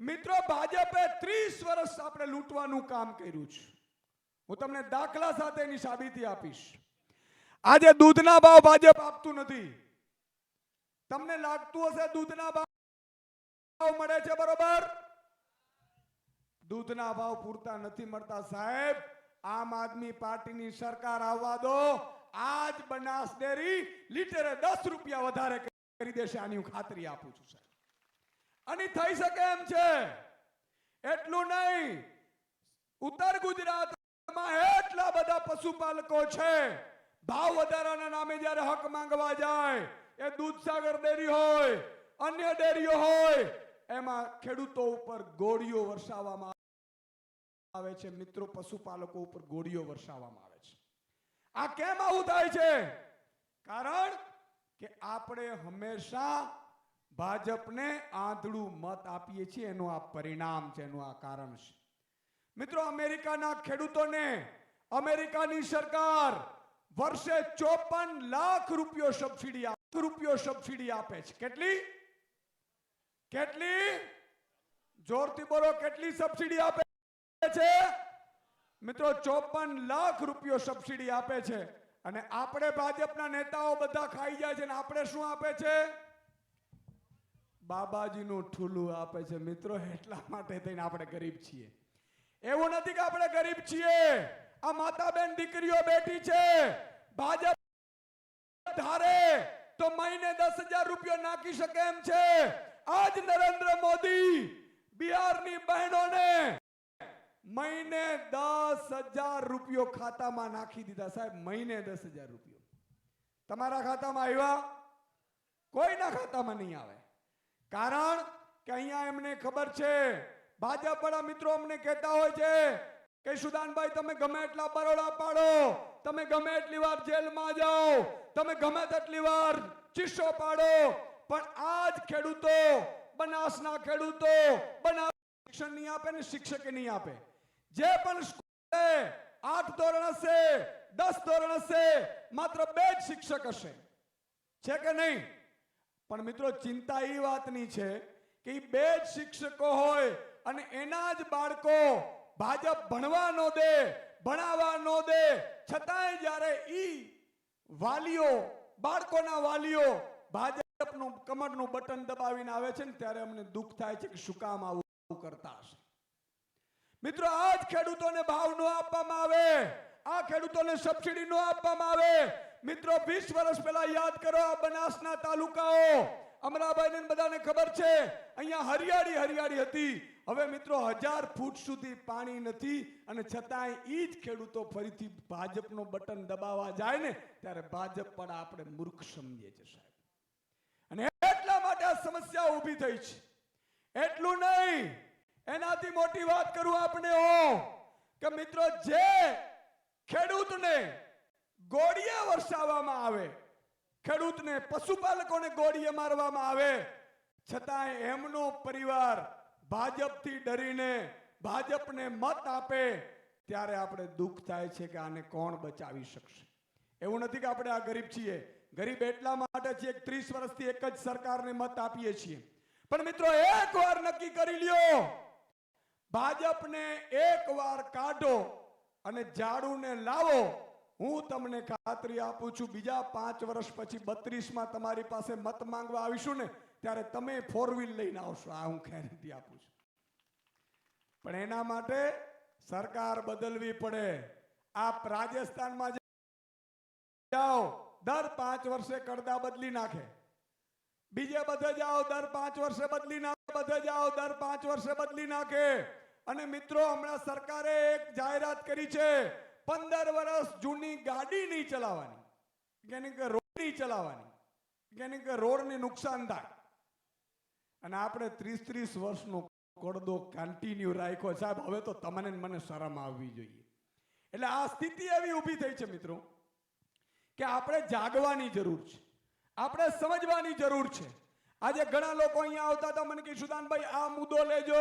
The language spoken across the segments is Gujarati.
મિત્રો ભાજપે 30 વર્ષ આપણે લૂંટવાનું કામ કર્યું છે. હું તમને દાખલા સાથેની સાબિતી આપીશ. આજે દૂધના ભાવ ભાજપ આપતું નથી. તમને લાગતું હશે દૂધના ભાવ મળે છે, બરોબર? દૂધના ભાવ પૂરતા નથી મળતા સાહેબ. આમ આદમી પાર્ટીની સરકાર આવવા દો, આજ બનાસ ડેરી લીટરે 10 રૂપિયા વધારે કરી દેશે. આની હું ખાતરી આપું છું સાહેબ. અને થઈ શકે એમ છે. એટલું નહીં, ઉત્તર ગુજરાતમાં એટલા બધા પશુપાલકો છે, ભાવ વધારાના નામે જ્યારે હક માંગવા જાય, એ દૂધસાગર ડેરી હોય, અન્ય ડેરીઓ હોય, એમાં ખેડૂતો ઉપર ગોળીઓ વરસાવવામાં આવે છે. મિત્રો, પશુપાલકો ઉપર ગોળીઓ વરસાવવામાં આવે છે. આ કેમ આવું થાય છે? કારણ કે આપણે હંમેશા ભાજપને આંધળું મત આપીએ છીએ. એનું આ પરિણામ છે, એનું આ કારણ છે. મિત્રો, અમેરિકાના ખેડૂતોને અમેરિકાની સરકાર વર્ષે 54 લાખ રૂપિયો સબસિડી આપે છે. કેટલી? જોરથી બોલો, કેટલી સબસિડી આપે છે? મિત્રો, 54 લાખ રૂપિયો સબસિડી આપે છે. અને આપણે ભાજપના નેતાઓ બધા ખાઈ જાય છે, ને આપણે શું આપે છે? બાબાજીનું ઠૂલું આપે છે. મિત્રો, એટલા માટે થઈને આપણે ગરીબ છીએ. એવું નથી કે આપણે ગરીબ છીએ. આ માતા બેન દીકરીઓ બેઠી છે. ભાજપ ધારે તો મહિને 10,000 રૂપિયા નાખી શકે એમ છે. આજ નરેન્દ્ર મોદી બિહારની બહેનોને મહિને 10,000 રૂપિયો ખાતામાં નાખી દીધા સાહેબ. મહિને 10,000 રૂપિયો તમારા ખાતામાં આવ્યા? કોઈના ખાતામાં નહીં આવે. કારણ કે અહીંયા એમને ખબર છે, ભાજપ વાળા મિત્રો અમને કહેતા હોય છે કે સુદાનભાઈ, તમે ગમે એટલા બરોડા પાડો, તમે ગમે એટલી વાર જેલમાં જાઓ, તમે ગમે તેટલી વાર ચીસો પાડો, પણ આજ ખેડૂતો, બનાસના ખેડૂતો બનાસ શિક્ષણ નહીં આપે ને શિક્ષક નહીં આપે. જે પણ સ્કૂલે 8 ધોરણ હશે, 10 ધોરણ હશે, માત્ર 2 જ શિક્ષક હશે. છે કે નહીં? પણ મિત્રો, ચિંતા એ વાતની છે કે એ 2 જ શિક્ષકો હોય અને એના જ બાળકો ભાજપ ભણવા ન દે, ભણાવવા ન દે, છતાંય જ્યારે ઈ વાલીઓ, બાળકોના વાલીઓ ભાજપનું કમરનું બટન દબાવીને આવે છે ને, ત્યારે અમને દુઃખ થાય છે કે શું કામ આવું કરતા હશે. મિત્રો, આ જ ખેડૂતોને ભાવ ન આપવામાં આવે, આ ખેડૂતોને સબસિડી ન આપવામાં આવે. મિત્રો, 20 વર્ષ પહેલા યાદ કરો, આ બનાસના તાલુકાઓ, અમરાભાઈને બધાને ખબર છે, અહીંયા હરિયાળી હતી. હવે મિત્રો, 1000 ફૂટ સુધી પાણી નથી, અને છતાંય ઈ જ ખેડૂતો ફરીથી ભાજપનો બટન દબાવવા જાય ને, ત્યારે ભાજપ પણ આપણે મૂર્ખ સમજીએ છીએ સાહેબ. અને એટલા માટે આ સમસ્યા ઊભી થઈ છે. એટલું નહીં, એનાથી મોટી વાત કરું આપણે કે મિત્રો, જે ખેડૂતને ગોળીએ વરસાવવામાં આવે, ખેડૂતને, પશુપાલકોને ગોળીએ મારવામાં આવે, છતાંય એમનો પરિવાર ભાજપથી ડરીને ભાજપને મત આપે, ત્યારે આપણે દુઃખ થાય છે કે આને કોણ બચાવી શકશે. એવું નથી કે આપણે આ ગરીબ છીએ. ગરીબ એટલા માટે છીએ કે 30 વર્ષથી એક જ સરકારને મત આપીએ છીએ. પણ મિત્રો, એકવાર નક્કી કરી લ્યો, ભાજપને એકવાર કાઢો અને ઝાડુને લાવો, હું તમને ખાતરી આપું છું, બીજા 5 વર્ષ પછી 32માં તમારી પાસે મત માંગવા આવીશું ને, ત્યારે તમે 4 વ્હીલ લઈને આવશો. આ હું ગેરંટી આપું છું. પણ એના માટે સરકાર બદલવી પડે. આપ રાજસ્થાનમાં જાઓ, દર 5 વર્ષે કરદા બદલી નાખે. બીજે બધે જાઓ, દર 5 વર્ષે બદલી નાખે. બધે જાઓ, દર 5 વર્ષે બદલી નાખે. અને મિત્રો, હમણાં સરકારે એક જાહેરાત કરી છે, 15 વર્ષ જૂની ગાડી નહીં ચલાવવાની, yani કે રોડ નહીં ચલાવવાની, yani કે રોડને નુકસાન થાય. અને આપણે 30 વર્ષનો કોડદો કન્ટિન્યુ રાખ્યો સાહેબ. હવે તો તમને મને શરમ આવવી જોઈએ. એટલે આ સ્થિતિ એવી ઊભી થઈ છે મિત્રો, કે આપણે જાગવાની જરૂર છે, આપણે સમજવાની જરૂર છે. આજે ઘણા લોકો અહીંયા આવતા હતા, મને કે સુદાનભાઈ, આ મુદ્દો લેજો,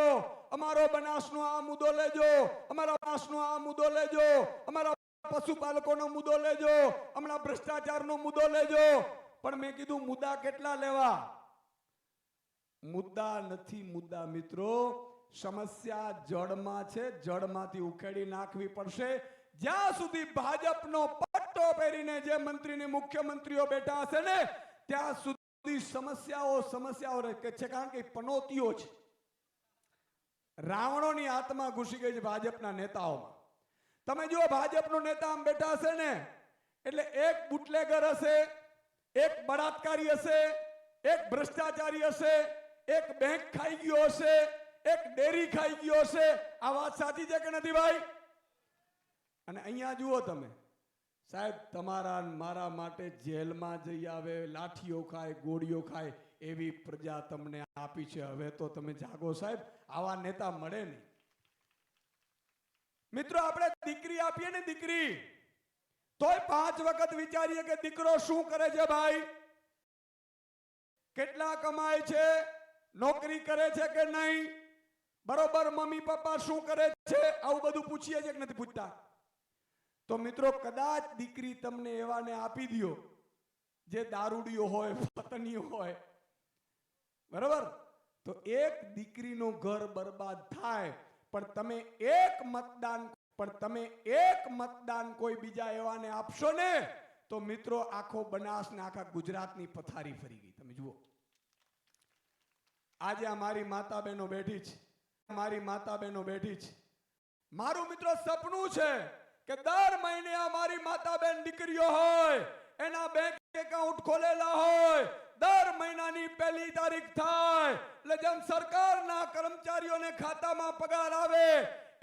અમારો બનાસનો આ મુદ્દો લેજો, અમારા બનાસનો આ મુદ્દો લેજો, અમારા પશુપાલકોનો મુદ્દો લેજો, હમણાં ભ્રષ્ટાચારનો મુદ્દો લેજો. પણ મેં કીધું, મુદ્દા કેટલા લેવા? મુદ્દા નથી મુદ્દા મિત્રો, સમસ્યા જડમાં છે, જડમાંથી ઉખેડી નાખવી પડશે. જ્યાં સુધી ભાજપનો પટ્ટો પહેરીને જે મંત્રીને મુખ્યમંત્રીઓ બેઠા હશે ને ત્યાં સુધી સમસ્યાઓ રહે છે, કારણ કે પનોતીઓ છે. રાવણોની આત્મા ઘૂસી ગઈ છે ભાજપના નેતાઓમાં. તમે જો ભાજપનો નેતા આમ બેઠા હશે ને એટલે એક બુટલેગર હશે, એક બળાત્કારી હશે, એક ભ્રષ્ટાચારી હશે, એક બેંક ખાઈ ગયો હશે, એક ડેરી ખાઈ ગયો હશે. આ વાત સાચી છે કે નથી ભાઈ? અને અહીંયા જુઓ તમે સાહેબ, તમારા મારા માટે જેલમાં જઈ આવે, લાઠીઓ ખાય, ગોળીઓ ખાય એવી પ્રજા તમને આપી છે. હવે તો તમે જાગો સાહેબ, આવા નેતા મળે નહીં. મિત્રો આપણે દીકરી આપીએ ને, દીકરી તોય 5 વખત વિચારીએ કે દીકરો શું કરે છે ભાઈ, કેટલા કમાય છે, નોકરી કરે છે કે નહીં, બરોબર મમ્મી પપ્પા શું કરે છે, આવું બધું પૂછીએ છે કે નથી પૂછતા? તો મિત્રો કદાચ દીકરી તમને એવાને આપી દો જે દારૂડીઓ હોય, ફતનીઓ હોય, બરોબર, તો એક દીકરીનું ઘર બરબાદ થાય. પણ તમે એક મતદાન કોઈ બીજા એવાને આપશો ને તો મિત્રો આખો બનાસ ને આખા ગુજરાતની પથારી ફરી ગઈ. તમે જુઓ આજે અમારી માતા બહેનો બેઠી છે, મારું મિત્રો સપનું છે કે દર મહિને અમારી માતા બહેન દીકરીઓ હોય એના બેંક એકાઉન્ટ ખોલેલા હોય, દર મહિનાની 1લી તારીખ થાય એટલે જેમ સરકારના કર્મચારીઓને ખાતામાં પગાર આવે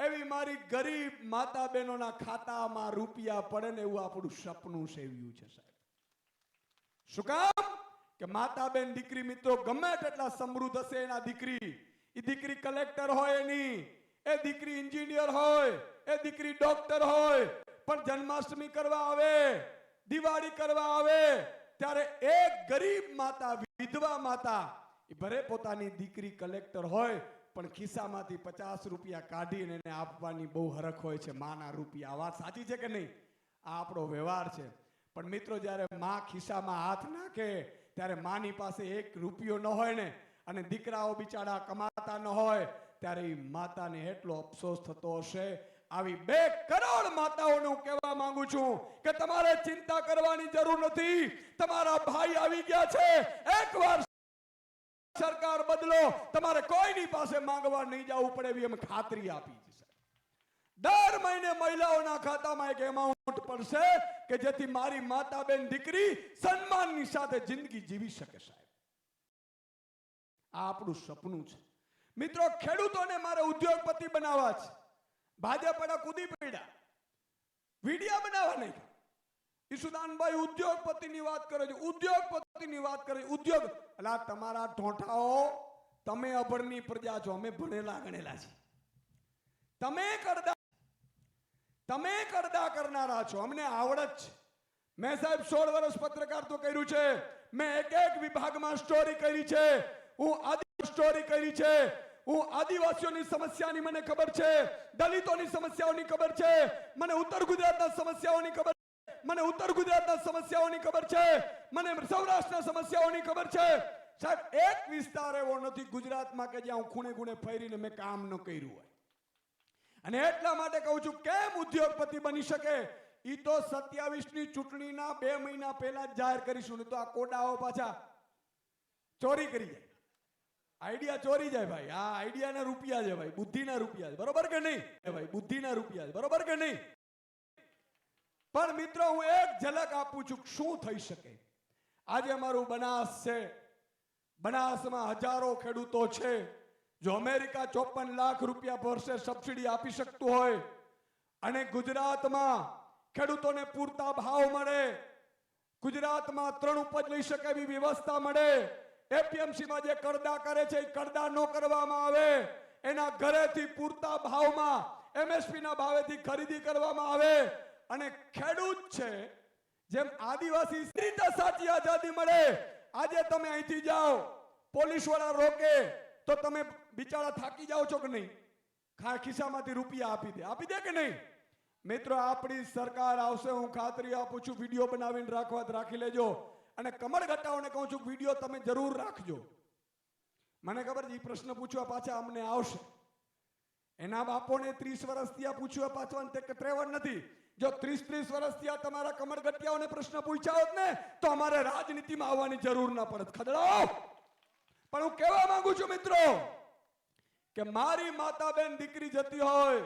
એવી મારી ગરીબ માતા બહેનોના ખાતામાં રૂપિયા પડે ને એવું આપણું સપનું સેવ્યું છે સાહેબ. શું કામ? કે માતા બેન દીકરી મિત્રો ગમે તેટલા સમૃદ્ધ હશે, એના દીકરી કલેક્ટર હોય, એ દીકરી એન્જિનિયર હોય, એ દીકરી ડોક્ટર હોય, પણ જન્માષ્ટમી કરવા આવે, દિવાળી કરવા આવે ત્યારે એક ગરીબ માતા, વિધવા માતા, એ ભલે પોતાની દીકરી કલેક્ટર હોય પણ ખિસ્સામાંથી 50 રૂપિયા કાઢીને એને આપવાની બહુ હરખ હોય છે, માના રૂપિયા. આ વાત સાચી છે કે નહીં? આ આપણો વ્યવહાર છે. પણ મિત્રો જ્યારે માં ખિસ્સામાં હાથ નાખે ત્યારે માની પાસે 1 રૂપિયો ન હોય ને અને દીકરાઓ બિચારા કમાતા ન હોય ત્યારે એ માતાને એટલો અફસોસ થતો હશે. આવી 2 કરોડ માતાઓને હું કહેવા માંગુ છું કે તમારે ચિંતા કરવાની જરૂર નથી. તમારા ભાઈ આવી ગયા છે. એકવાર સરકાર બદલો, તમારે કોઈની પાસે માંગવા નહીં જવું પડે એવી અમે ખાતરી આપી છે. દર મહિને મહિલાઓના ખાતામાં એક એમાઉન્ટ પડશે કે જેથી મારી માતા બેન દીકરી સન્માનની સાથે જિંદગી જીવી શકે સાહેબ. આ આપણું સપનું છે. મિત્રો ખેડૂતોને મારે ઉદ્યોગપતિ બનાવવા છે. ભાજપના કૂદી પડ્યા, વિડિયા બનાવવા નહીં. ઈસુદાનભાઈ ઉદ્યોગપતિની વાત કરે છે, ઉદ્યોગપતિની વાત કરે છે. ઉદ્યોગ અલા તમારા ઠોઠાઓ, તમે અભણની પ્રજા છો, અમે ભણેલા ગણેલા છે. તમે કરદા કરનારા છો, અમને આવડત છે. મેં સાહેબ 16 વર્ષ પત્રકારત્વ કર્યું છે. મેં એક વિભાગમાં સ્ટોરી કરી છે. હું આદિવાસી સ્ટોરી કરી છે. હું આદિવાસીઓની સમસ્યાની મને ખબર છે, દલિતોની સમસ્યાઓની ખબર છે, મને ઉત્તર ગુજરાતના સમસ્યાઓની ખબર છે, મને ઉત્તર ગુજરાતના સમસ્યાઓની ખબર છે, મને સૌરાષ્ટ્રના સમસ્યાઓની ખબર છે. સાહેબ એક વિસ્તાર એવો નથી ગુજરાતમાં કે જ્યાં હું ખૂણે ખૂણે ફરીને મેં કામ ન કર્યું હોય. અને એટલા માટે કહું છું કેમ ઉદ્યોગપતિ બની શકે ઈ તો 27ની ચૂંટણીના 2 મહિના પહેલા જ જાહેર કરીશું. તો આ કોડાઓ પાછા ચોરી કરી જાય, આઈડિયા ચોરી જાય ભાઈ. આ આઈડિયાના રૂપિયા છે ભાઈ, બુદ્ધિના રૂપિયા છે, બરોબર કે નહીં ભાઈ? બુદ્ધિના રૂપિયા છે, બરોબર કે નહીં? પણ મિત્રો હું એક ઝલક આપું છું શું થઈ શકે. આજે અમારું બનાસ છે, બનાસમાં હજારો ખેડૂતો છે. જો અમેરિકા 54 લાખ રૂપિયા વર્ષે સબસિડી આપી શકતું હોય અને ગુજરાતમાં ખેડૂતોને પૂરતા ભાવ મળે, ગુજરાતમાં 3 ઉપજ લઈ શકે એવી વ્યવસ્થા મળે, એપીએમસીમાં જે કરદા કરે છે એ કરદા ન કરવામાં આવે, એના ઘરેથી પૂરતા ભાવમાં એમએસપીના ભાવેથી ખરીદી કરવામાં આવે અને ખેડૂત છે જેમ આદિવાસી રીતે સાચી આઝાદી મળે. આજે તમે અહીંથી જાઓ, પોલીસ વાળા રોકે તો તમે બિચારા થાકી જાઓ છો કે નહીં? ખિસ્સામાંથી રૂપિયા આપી દે કે નહીં? મિત્રો આપણી સરકાર આવશે, હું ખાતરી આપું છું. વિડીયો બનાવીને રાખી લેજો. અને કમળ ઘટાઓને કહું છું વિડીયો તમે જરૂર રાખજો. મને ખબર છે એ પ્રશ્ન પૂછવા પાછા અમને આવશે. એના બાપોને 30 વર્ષથી આ પૂછવા પાછવાનું તે ત્રેવડ નથી. જો 30 વર્ષથી આ તમારા કમરગટિયાઓને પ્રશ્ન પૂછ્યા હોત ને તો અમારે રાજનીતિમાં આવવાની જરૂર ના પડત. ખદડાઓ. પણ હું કહેવા માંગુ છું મિત્રો કે મારી માતા બેન દીકરી જતી હોય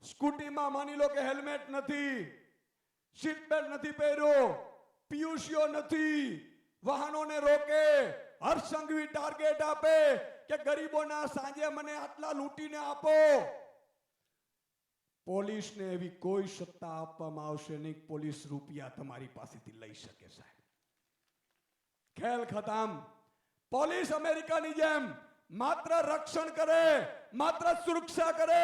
સ્કૂટીમાં, માની લો કે હેલ્મેટ નથી, સીટ બેલ્ટ નથી પહેર્યો, પીયુસીઓ નથી, વાહનોને રોકે, હરસંઘવી ટાર્ગેટ આપે કે ગરીબોના સાંજે મને આટલા લૂંટીને આપો. પોલીસને એવી કોઈ સત્તા આપવામાં આવશે નહીં. પોલીસ રૂપિયા તમારી પાસેથી લઈ શકે સાહેબ. ખેલ ખતમ. પોલીસ અમેરિકાની જેમ માત્ર રક્ષણ કરે, માત્ર સુરક્ષા કરે.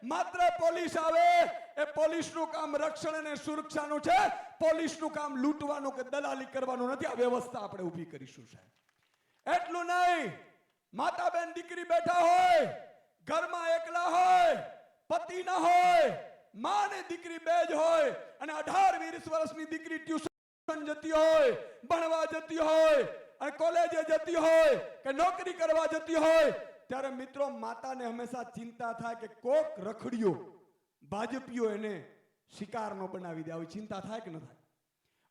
માત્ર પોલીસ આવે એ પોલીસનું કામ રક્ષણ અને સુરક્ષાનું છે. પોલીસનું કામ લૂંટવાનું કે દલાલી કરવાનું નથી. આ વ્યવસ્થા આપણે ઊભી કરીશું સાહેબ. એટલું નહીં, માતા બેન દીકરી બેઠા હોય, ઘરમાં એકલા હોય, પતિ ના હોય, માં ને દીકરી બે જ હોય અને 18-20 વર્ષની દીકરી ટ્યુશન જતી હોય, ભણવા જતી હોય અને કોલેજે જતી હોય કે નોકરી કરવા જતી હોય, ત્યારે મિત્રો માતાને હંમેશા ચિંતા થાય કે કોક રખડ્યો ભાજપીઓ એને શિકાર નો બનાવી દે. આવી ચિંતા થાય કે ન થાય?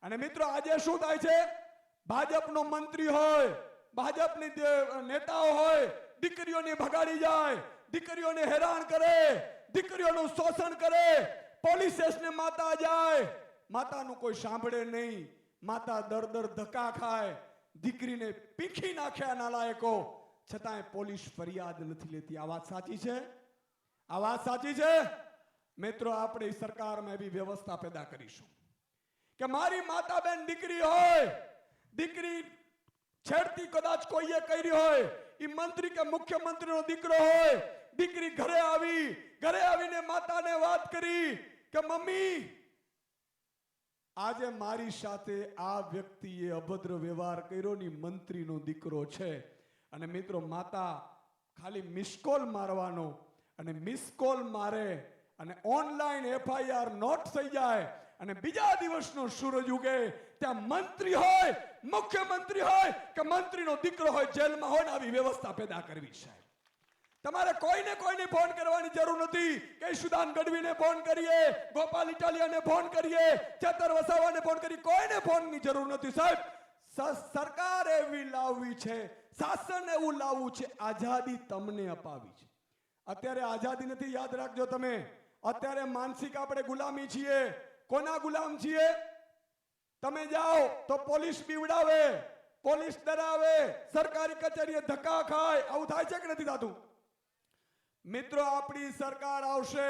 અને મિત્રો આજે શું થાય છે? ભાજપનો મંત્રી હોય, ભાજપની નેતાઓ હોય, દીકરીઓને ભગાડી જાય, દીકરીઓને હેરાન કરે, દીકરીઓનું શોષણ કરે. પોલીસ સ્ટેશને માતા જાય, માતાનું કોઈ સાંભળે નહીં. માતા દર ધક્કા ખાય, દીકરીને પીખી નાખ્યા નાલાયકો, છતાંય પોલીસ ફરિયાદ નથી લેતી. આ વાત સાચી છે? આ વાત સાચી છે? મિત્રો આપણે સરકારમાં એવી વ્યવસ્થા પેદા કરીશું કે મારી માતા બેન દીકરી હોય, દીકરી છેડતી કદાચ કોઈએ કરી હોય, એ મંત્રી કે મુખ્યમંત્રીનો દીકરો હોય, દીકરી ઘરે આવીને માતાને વાત કરી કે મમ્મી આજે મારી સાથે આ વ્યક્તિએ અભદ્ર વ્યવહાર કર્યો ની મંત્રીનો દીકરો છે. અને મિત્રો માતા ખાલી મિસકોલ મારવાનો અને મિસકોલ મારે અને ઓનલાઈન FIR નોટ થઈ જાય અને બીજા દિવસનો સૂરજ ઉગે ત્યાં મંત્રી હોય, મુખ્યમંત્રી હોય કે મંત્રીનો દીકરો હોય જેલમાં હોય ને આવી વ્યવસ્થા પેદા કરવી સાહેબ. તમારે કોઈને ફોન કરવાની જરૂર નથી કે સુદાન ગઢવીને ફોન કરીએ, ગોપાલ ઇટાલિયાને ફોન કરીએ, ચેતર વસાવાને ફોન કરીએ. કોઈને ફોનની જરૂર નથી સાહેબ. સરકાર એવી લાવવી છે, શાસન એવું લાવવું છે. આઝાદી તમને અપાવી છે. અત્યારે આઝાદી નથી, યાદ રાખજો તમે. અત્યારે માનસિક આપણે ગુલામી છીએ. કોના ગુલામ છીએ? તમે જાઓ તો પોલીસ બીવડાવે, પોલીસ ડરાવે, સરકારી કચેરીએ ધક્કા ખાય. આવું થાય છે કે નથી થતું? મિત્રો આપણી સરકાર આવશે,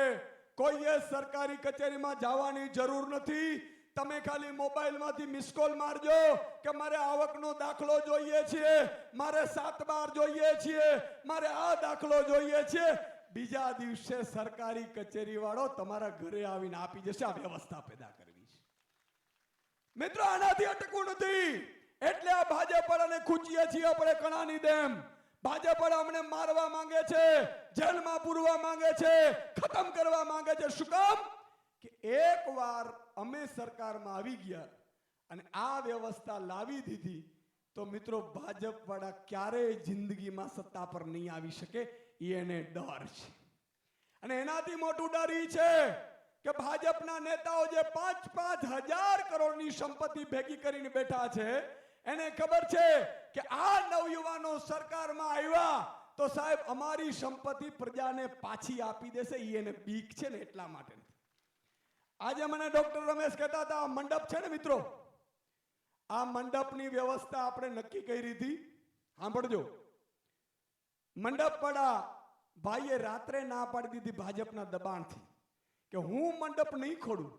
કોઈએ સરકારી કચેરીમાં જવાની જરૂર નથી. તમે ખાલી મોબાઈલમાંથી મિસકોલ મારજો કે મારે આવકનો દાખલો જોઈએ છે, મારે 7/12 જોઈએ છે, મારે આ દાખલો જોઈએ છે. બીજા દિવસે સરકારી કચેરી વાળો તમારા ઘરે આવીને આપી જશે. આ વ્યવસ્થા પેદા કરવી છે મિત્રો. આનાથી અટકવું નથી. એટલે આ ભાજપ અને ખૂંચીએ છીએ આપણે કણાની જેમ. ભાજપ અમને મારવા માંગે છે, જેલમાં પૂરવા માંગે છે, ખતમ કરવા માંગે છે. શું કામ? કે એકવાર અમે સરકારમાં આવી ગયા અને આ વ્યવસ્થા લાવી દીધી તો મિત્રો ભાજપ વાળા ક્યારેય જિંદગીમાં સત્તા પર નહીં આવી શકે. એને ડર છે. અને એનાથી મોટું ડર ઈ છે કે ભાજપના નેતાઓ જે 5-5 હજાર કરોડની સંપત્તિ ભેગી કરીને બેઠા છે, એને ખબર છે કે આ નવયુવાનો સરકારમાં આવ્યા તો સાહેબ અમારી સંપત્તિ પ્રજાને પાછી આપી દેશે. એને બીક છે ને એટલા માટે. આજે મને ડોક્ટર રમેશ કહેતા હતા, આ મંડપ છે ને મિત્રો, આ મંડપની વ્યવસ્થા આપણે નક્કી કરી હતી. સાંભળજો, મંડપ પડા ભાઈએ રાત્રે ના પાડી દીધી ભાજપના દબાણથી કે હું મંડપ નહીં ખોડું.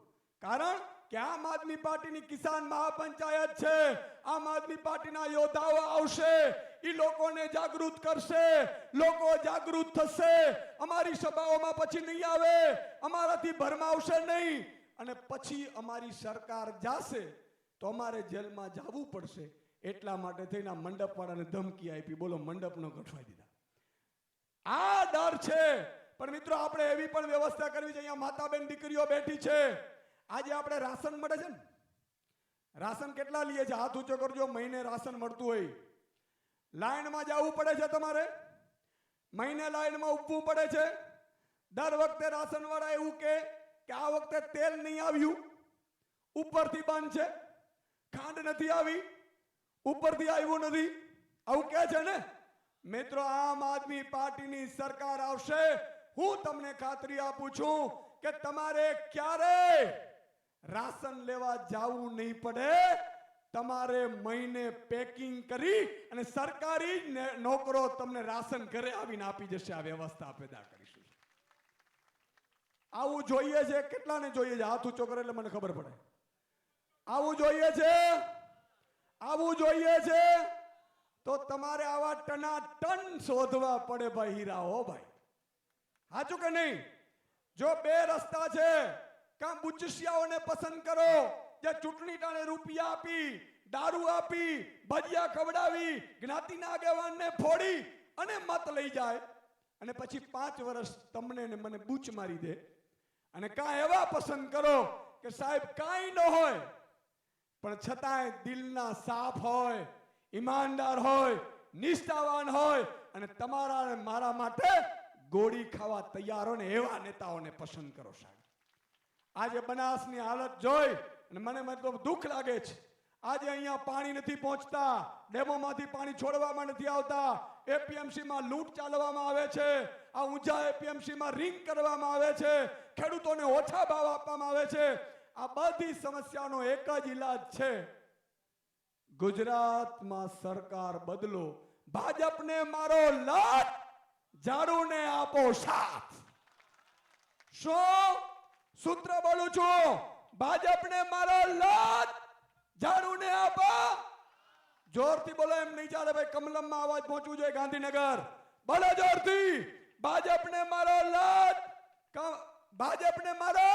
કારણ કે આમ આદમી પાર્ટીની કિસાન મહાપંચાયત છે, આમ આદમી પાર્ટીના યોદ્ધાઓ આવશે, ઈ લોકોને જાગૃત કરશે, લોકો જાગૃત થશે, અમારી સભાઓમાં પછી નહીં આવે, અમારાથી ભરમાવશે નહીં, અને પછી અમારી સરકાર જાશે તો અમારે જેલમાં જવું પડશે. એટલા માટે થઈને મંડપવાળાને ધમકી આપી. બોલો, મંડપ ન ગોઠવાઈ દીધા. આ ડર છે. પણ મિત્રો આપણે એવી પણ વ્યવસ્થા કરવી છે. અહીંયા માતા બેન દીકરીઓ બેઠી છે. આજે આપણે રાશન મળે છે ને, રાશન કેટલા લઈએ છે? હાથ ઊંચો કરજો. મહિને રાશન મળતું હોય લાઈનમાં જવું પડે છે, તમારે મહિને લાઈનમાં ઊભવું પડે છે. દર વખતે રાશન વાળા એવું કે આ વખતે તેલ નહીં આવ્યું, ઉપરથી બંધ છે. ખાંડ નથી આવી, ઉપરથી આવ્યું નથી, આવું કહે છે ને. મિત્રો, આમ આદમી પાર્ટીની સરકાર આવશે, હું તમને ખાતરી આપું છું કે તમારે ક્યારે રાશન લેવા જવું નહીં પડે. તમારે મહિને પેકિંગ કરી અને સરકારી નોકરો તમને રાશન ઘરે આવીને આપી જશે. આ વ્યવસ્થા પેદા કરીશું. આવું જોઈએ છે? કેટલાને જોઈએ છે? હાથ ઊંચો કરે એટલે મને ખબર પડે. આવું જોઈએ છે? આવું જોઈએ છે તો તમારે આવા ટનાટન શોધવા પડે ભાઈ હીરા. હો ભાઈ, સાચું કે નહીં? જો બે રસ્તા છે, કાં બુચસિયાઓને પસંદ કરો જે ચૂંટણી ટાણે રૂપિયા આપી, દારૂ આપી, ભજીયા ખવડાવી, જ્ઞાતિના આગેવાનને ફોડી અને મત લઈ જાય અને પછી 5 વર્ષ તમને ને મને બૂચ મારી દે. અને કાં એવા પસંદ કરો કે સાહેબ કાંઈ ન હોય પણ છતાંય દિલના સાફ હોય, ઈમાનદાર હોય, નિષ્ઠાવાન હોય અને તમારા અને મારા માટે ગોળી ખાવા તૈયાર હોય ને એવા નેતાઓને પસંદ કરો સાહેબ. આજે બનાસની હાલત જોઈ અને મને મતલબ દુઃખ લાગે છે. આજે અહીંયા પાણી નથી પહોંચતા, ડેમોમાંથી પાણી છોડવામાં નથી આવતા, એપીએમસીમાં લૂંટ ચાલવામાં આવે છે, આ ઊંઝા એપીએમસીમાં રિંગ કરવામાં આવે છે, ખેડૂતોને ઓછા ભાવ આપવામાં આવે છે. આ બધી સમસ્યાનો એક જ ઈલાજ છે, ગુજરાતમાં સરકાર બદલો. ભાજપને મારો લાત, ઝાડુને આપો સાથ. શું સૂત્ર બોલું છું? ભાજપને મારો લાત, ઝાડુને આપો. જોરથી બોલો, એમ નહીં ચાલે ભાઈ. કમલમમાં અવાજ પહોંચવું જોઈએ, ગાંધીનગર. બોલો જોરથી. ભાજપને મારો લાત, ભાજપને મારો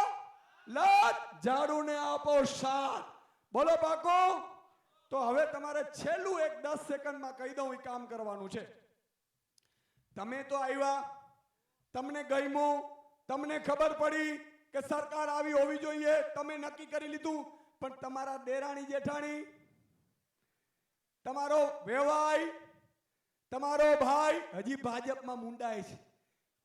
લાત, ઝાડુને આપો સાથ. બોલો પાકો. તો હવે તમારે છેલ્લું એક 10 સેકન્ડમાં કહી દઉં, એ કામ કરવાનું છે. તમે તો આવ્યા, તમને ગમ્યું, તમને ખબર પડી કે સરકાર આવી હોવી જોઈએ, તમે નક્કી કરી લીધું, પણ તમારા દેરાણી જેઠાણી, તમારો વેવાઈ, તમારો ભાઈ હજી ભાજપમાં મુંડાય છે,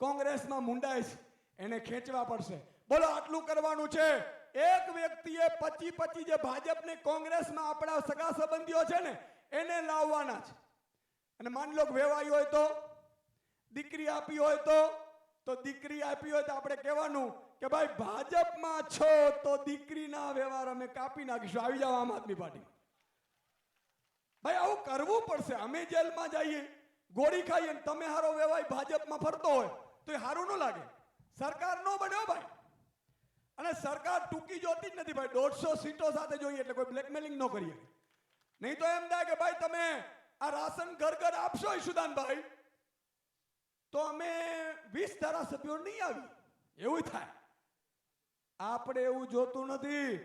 કોંગ્રેસમાં મુંડાય છે, એને ખેંચવા પડશે. બોલો, આટલું કરવાનું છે. એક વ્યક્તિએ 25 જે ભાજપને કોંગ્રેસમાં આપણા સગા સંબંધીઓ છે ને એને લાવવાના છે. અને માની લો વેવાઈ હોય તો, દીકરી આપી હોય તો દીકરી આપી હોય તો આપણે કહેવાનું કે ભાઈ ભાજપમાં છો તો દીકરીના વ્યવહાર અમે કાપી નાખીશું, આવી જાવ આમ આદમી પાર્ટી. ભાઈ આવું કરવું પડશે. અમે જેલમાં જઈએ, ગોળી ખાઈએ, તમે હારો વેવાય ભાજપમાં ફરતો હોય તો એ સારું ન લાગે. સરકાર નો બન્યો ભાઈ. અને સરકાર ટૂંકી જોતી જ નથી ભાઈ. 150 સીટો સાથે જોઈએ એટલે કોઈ બ્લેકમેલિંગ ન કરીએ. નહીં તો એમ થાય કે ભાઈ તમે આ રાશન ઘર ઘર આપશો ઈશુદાનભાઈ તો અમે 20 ધારાસભ્યો નહીં આવી, એવું થાય. આપણે એવું જોતું નથી.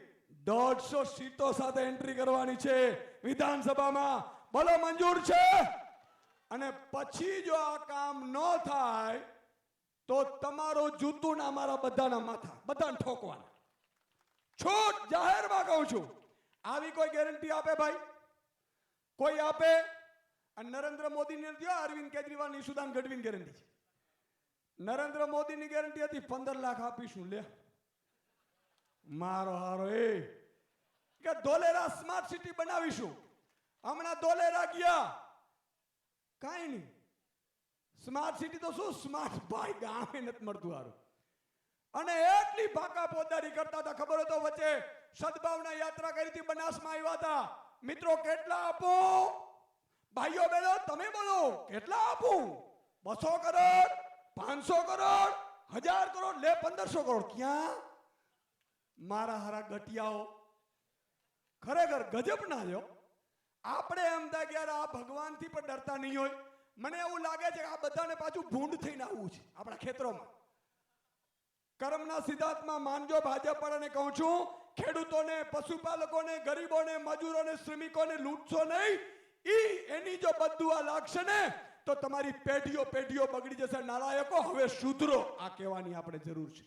150 સીટો સાથે એન્ટ્રી કરવાની છે વિધાનસભામાં. બોલો, મંજૂર છે? અને પછી જો આ કામ ન થાય તો તમારો જૂતું ના મારા બધાના માથા, બધાને ઠોકવાના. છૂટ જાહેરમાં કહું છું. આવી કોઈ ગેરંટી આપે ભાઈ? કોઈ આપે? અને નરેન્દ્ર મોદીની નથી, અરવિંદ કેજરીવાલ, ઈશુદાન ગઢવીની ગેરંટી છે. નરેન્દ્ર મોદીની ગેરંટી હતી 15 લાખ આપીશું. લે મારો હારો એ કે ધોલેરા સ્માર્ટ સિટી બનાવીશું. હમણાં ધોલેરા ગયા, કાંઈ નહીં. સ્માર્ટ સિટી તો શું, સ્માર્ટ ભાઈ ગામે નથી મળતું હારું. અને એટલી ભાકા પોદારી કરતા હતા, ખબર હતો વચ્ચે સદભાવના યાત્રા કરી હતી, બનાસમાં આવ્યા હતા. મિત્રો, કેટલા આપું? ભાઈઓ બહેનો તમે બોલો, કેટલા આપું? 200 કરોડ, 500 કરોડ, 1000 કરોડ, લે 1500 કરોડ. ક્યાં? મારા હારા ગટિયાઓ ખરેખર ગજબ ના જો. આપણે એમ થાય કે યાર આ ભગવાનથી પણ ડરતા નહીં હોય. મને એવું લાગે છે કે આ બધાને પાછું ભૂંડ થઈને આવવું છે આપણા ખેતરોમાં. કર્મના સિદ્ધાંતમાં માનજો. ભાજપ વાળાને કહું છું, ખેડૂતોને, પશુપાલકોને, ગરીબોને, મજૂરોને, શ્રમિકોને લૂંટશો નહીં. એની જો બદદુઆ લાગશે ને તો તમારી પેઢીઓ બગડી જશે. નાલાયકો, હવે સુધરો, આ કહેવાની આપણે જરૂર છે.